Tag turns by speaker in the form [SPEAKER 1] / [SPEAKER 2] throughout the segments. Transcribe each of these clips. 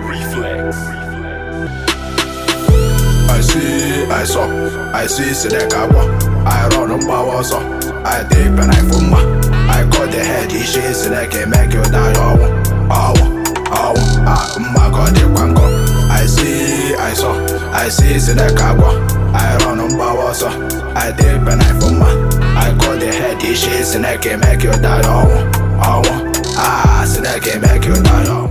[SPEAKER 1] Reflex. I see, Senekaba. I run on power, so I take and I fuma. I got the head, he shakes, and I can make you die. My God, the wango. I see, Senekaba. I run on power, so I take and I fuma. I got the head, he shakes, and I can make you die. So I can make you die.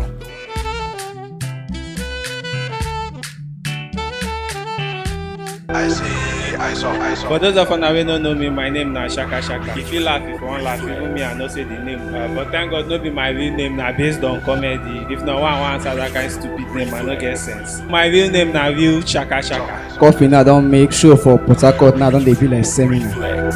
[SPEAKER 1] I saw.
[SPEAKER 2] For those of you who don't know me, my name is Shaka Shaka. If you laugh, if you want laugh, even me, I know say the name. But thank God, no be my real name, na based on comedy. If no one answer that kind of stupid name, I no get sense. My real name na real Shaka Shaka.
[SPEAKER 3] Coffee now don't make sure for Port Harcourt now don't they feel like seminar.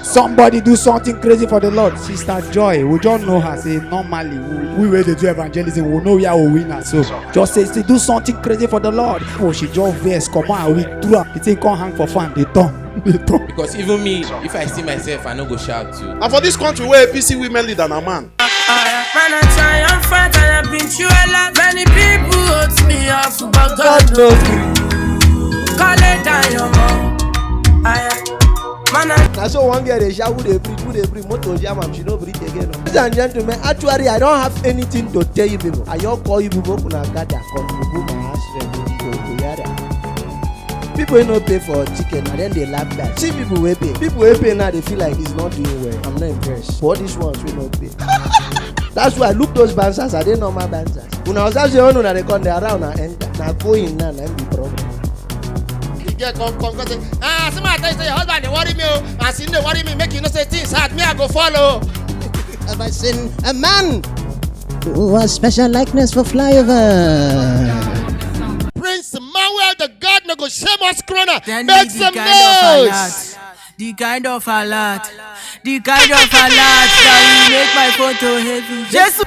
[SPEAKER 3] Somebody do something crazy for the Lord. Sister Joy, we don't know her. Say normally we were to do evangelism. We know we are a winner. So just say do something crazy for the Lord. Oh, she just verse come on. We threw up. It ain't come hang for fun. They don't.
[SPEAKER 4] Because even me, if I see myself, I no go shout too.
[SPEAKER 5] And for this country where APC women lead than a man.
[SPEAKER 6] When I try and fight, I have been through a lot. Many people hurt me off, but God knows me. Call it down your mom.
[SPEAKER 7] I saw one girl they shout, who they breathe, motor jam, and she don't breathe again. Ladies and gentlemen, actually, I don't have anything to tell you people. I don't call you people, kuna gada, people ain't no pay for chicken, and then they laugh that. See people will pay. People will pay now, they feel like he's not doing well. I'm not impressed. But these ones will not pay. That's why I look those dancers, are they normal dancers? When I was asking you, they come there around and enter. Now go in now, and be problem.
[SPEAKER 8] Come, say, somebody say your husband, they worry me, and see they worry me, make you not say things hard, me I go follow.
[SPEAKER 7] Have I seen a man who has special likeness for flyover?
[SPEAKER 8] Prinx Emmanuel, the God, no go shame us, Crooner.
[SPEAKER 6] Make some noise. The kind of alert that will make my photo heavy. Jesus.